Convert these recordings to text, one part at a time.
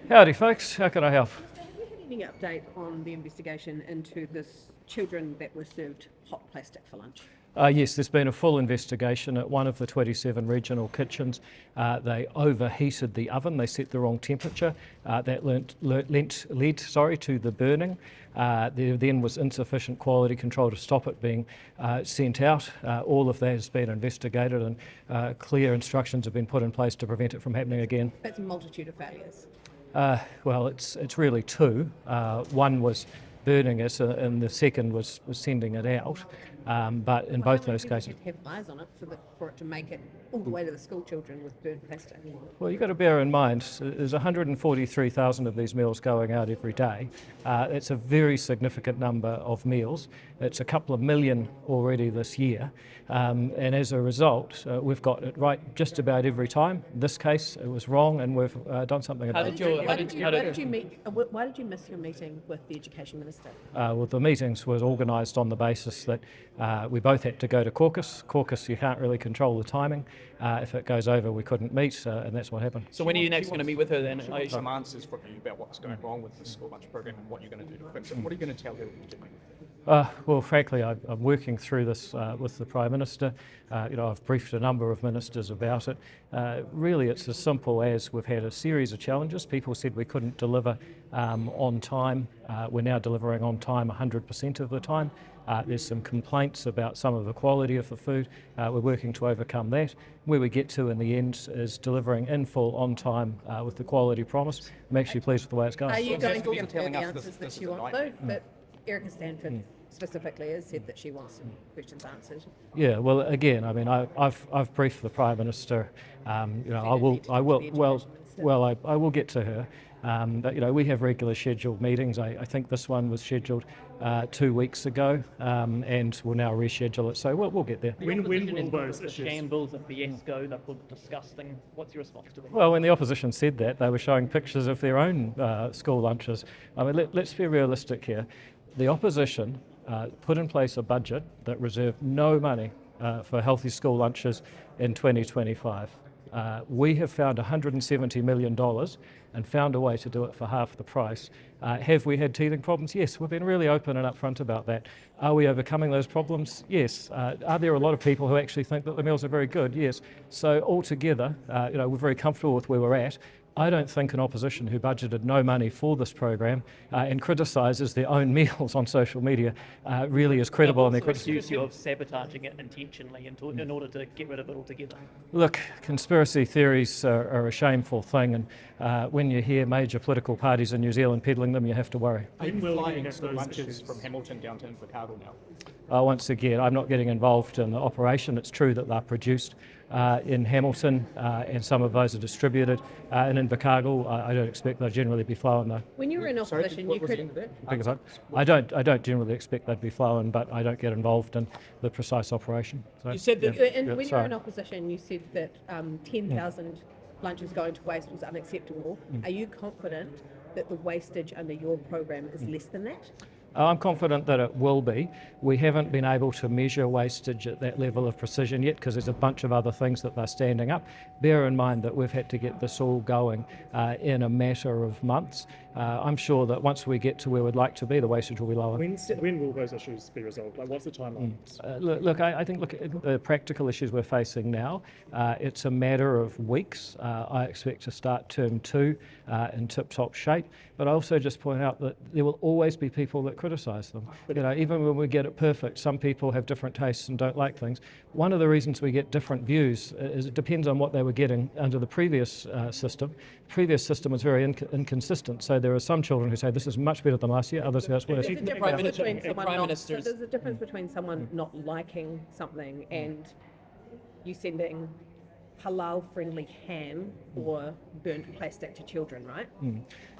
Howdy folks, how can I help? Have you had any update on the investigation into this children that were served hot plastic for lunch? Yes, there's been a full investigation at one of the 27 regional kitchens. They overheated the oven, they set the wrong temperature. That led to the burning. There then was insufficient quality control to stop it being sent out. All of that has been investigated and clear instructions have been put in place to prevent it from happening again. That's a multitude of failures. Well, it's really two. One was burning it and the second was sending it out. But in both those cases... Have eyes on it for it to make it all the way to the school children with burnt plastic. Well, you've got to bear in mind, there's 143,000 of these meals going out every day. It's a very significant number of meals. It's a couple of million already this year. And as a result, we've got it right just about every time. In this case, it was wrong and we've done something about it. Why did you miss your meeting with the Education Minister? Well, the meetings was organised on the basis that we both had to go to caucus. Caucus, you can't really control the timing. If it goes over, we couldn't meet, and that's what happened. So when are you next going to meet with her then? Some answers from you about what's going wrong with the school lunch program and what you're going to do to fix it. What are you going to tell her when you get back? Well, frankly, I'm working through this with the Prime Minister. I've briefed a number of ministers about it. Really, it's as simple as we've had a series of challenges. People said we couldn't deliver on time. We're now delivering on time 100% of the time. There's some complaints about some of the quality of the food. We're working to overcome that. Where we get to in the end is delivering in full on time with the quality promise. I'm actually pleased with the way it's going. Are you going to give her the answers that you want though? But Erica Stanford specifically has said that she wants some questions answered. Yeah, well, again, I mean, I've briefed the Prime Minister. I will get to her. But we have regular scheduled meetings. I think this one was scheduled 2 weeks ago, and we'll now reschedule it. So we'll get there. When will those issues? Shambles, a fiasco, they're disgusting. What's your response to that? Well, when the opposition said that, they were showing pictures of their own school lunches. I mean, let's be realistic here. The opposition put in place a budget that reserved no money for healthy school lunches in 2025. We have found $170 million and found a way to do it for half the price. Have we had teething problems? Yes, we've been really open and upfront about that. Are we overcoming those problems? Yes. Are there a lot of people who actually think that the meals are very good? Yes. So altogether, we're very comfortable with where we're at. I don't think an opposition who budgeted no money for this program and criticises their own meals on social media really is credible in their criticism. Accuse you of sabotaging it intentionally in order to get rid of it altogether. Look, conspiracy theories are a shameful thing, and when you hear major political parties in New Zealand peddling them, you have to worry. Are you flying school lunches from Hamilton down to Invercargill now? Once again, I'm not getting involved in the operation. It's true that they're produced in Hamilton and some of those are distributed in Invercargill. I don't expect they'll generally be flown though. When you were in opposition, you could... I don't generally expect they'd be flown, but I don't get involved in the precise operation. So, you said that when you were in opposition, you said that 10,000 lunches going to waste was unacceptable. Are you confident that the wastage under your program is less than that? I'm confident that it will be. We haven't been able to measure wastage at that level of precision yet because there's a bunch of other things that they're standing up. Bear in mind that we've had to get this all going in a matter of months. I'm sure that once we get to where we'd like to be, the wastage will be lower. When will those issues be resolved? Like, what's the timeline? I think the practical issues we're facing now, it's a matter of weeks. I expect to start term 2 in tip-top shape, but I also just point out that there will always be people that criticise them. Even when we get it perfect, some people have different tastes and don't like things. One of the reasons we get different views is it depends on what they were getting under the previous system. The previous system was very inconsistent, so there are some children who say this is much better than last year, others say it's worse. There's a difference between someone not liking something and you sending halal-friendly ham or burnt plastic to children, right?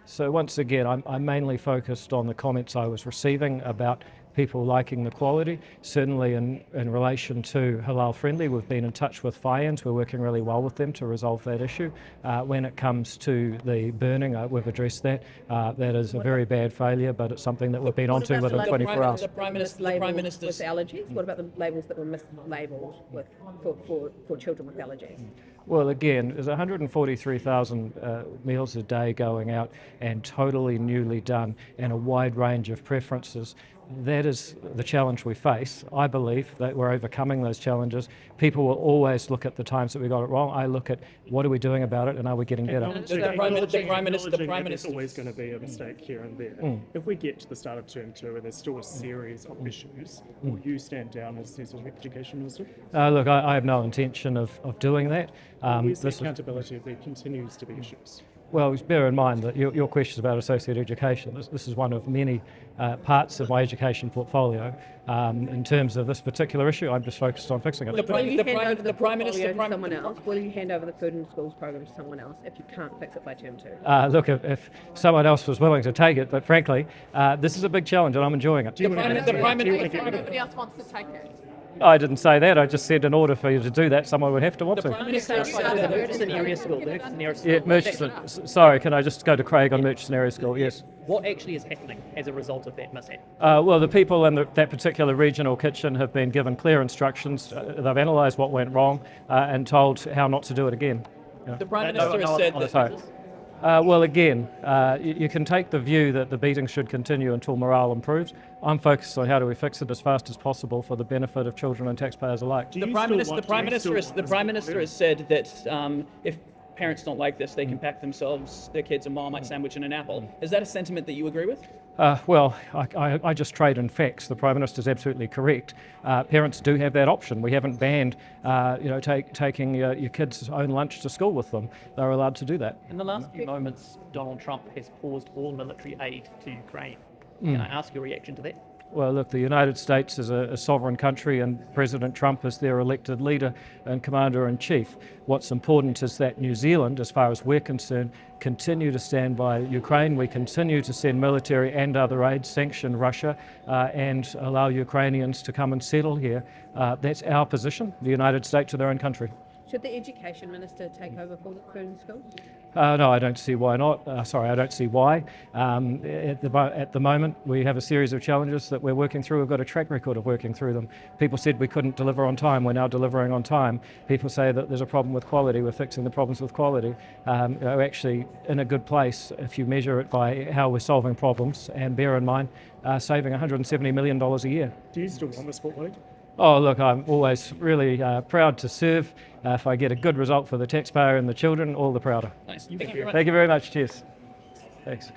So once again, I'm mainly focused on the comments I was receiving about people liking the quality. Certainly in relation to halal friendly, we've been in touch with Faians. We're working really well with them to resolve that issue. When it comes to the burning, we've addressed that. That is a very bad failure, but it's something that we've been onto within 24 hours. The Prime Minister with allergies? What about the labels that were mislabelled for children with allergies? Well, again, there's 143,000 meals a day going out and totally newly done and a wide range of preferences. That is the challenge we face. I believe that we're overcoming those challenges. People will always look at the times that we got it wrong. I look at what are we doing about it and are we getting better? The Prime Minister. There's always going to be a mistake here and there. If we get to the start of term 2 and there's still a series of issues, will you stand down as the Education Minister? Look, I have no intention of doing that. Where's the accountability if there continues to be issues? Well, bear in mind that your question is about associate education. This is one of many parts of my education portfolio. In terms of this particular issue, I'm just focused on fixing it. Will you hand over the Prime Minister to someone else? Will you hand over the Food and Schools program to someone else if you can't fix it by term 2? Look, if someone else was willing to take it, but frankly, this is a big challenge and I'm enjoying it. Nobody else wants to take it. I didn't say that. I just said in order for you to do that, someone would have to want The to. Prime Minister said the Murchison Area School. Yeah, Murchison. Sorry, can I just go to Craig on Murchison Area School? Yes. What actually is happening as a result of that mishap? Well, the people in that particular regional kitchen have been given clear instructions. They've analysed what went wrong and told how not to do it again. The Prime Minister has said that. Well, again, you can take the view that the beating should continue until morale improves. I'm focused on how do we fix it as fast as possible for the benefit of children and taxpayers alike. The Prime Minister has said that if parents don't like this, they can pack their kids a Marmite sandwich and an apple. Is that a sentiment that you agree with? Well, I just trade in facts. The Prime Minister is absolutely correct. Parents do have that option. We haven't banned, taking your kids' own lunch to school with them. They're allowed to do that. In the last few moments, Donald Trump has paused all military aid to Ukraine. Can I ask your reaction to that? Well, look, the United States is a sovereign country and President Trump is their elected leader and commander-in-chief. What's important is that New Zealand, as far as we're concerned, continue to stand by Ukraine. We continue to send military and other aid, sanction Russia, and allow Ukrainians to come and settle here. That's our position. The United States are their own country. Should the Education Minister take over for the Food and Schools? No, I don't see why not. I don't see why. At the moment, we have a series of challenges that we're working through. We've got a track record of working through them. People said we couldn't deliver on time. We're now delivering on time. People say that there's a problem with quality. We're fixing the problems with quality. We're actually in a good place if you measure it by how we're solving problems. And bear in mind, saving $170 million a year. Do you still want the sport league? Oh, look, I'm always really proud to serve. If I get a good result for the taxpayer and the children, all the prouder. Nice. Thank you very much. Thank you very much. Cheers. Thanks.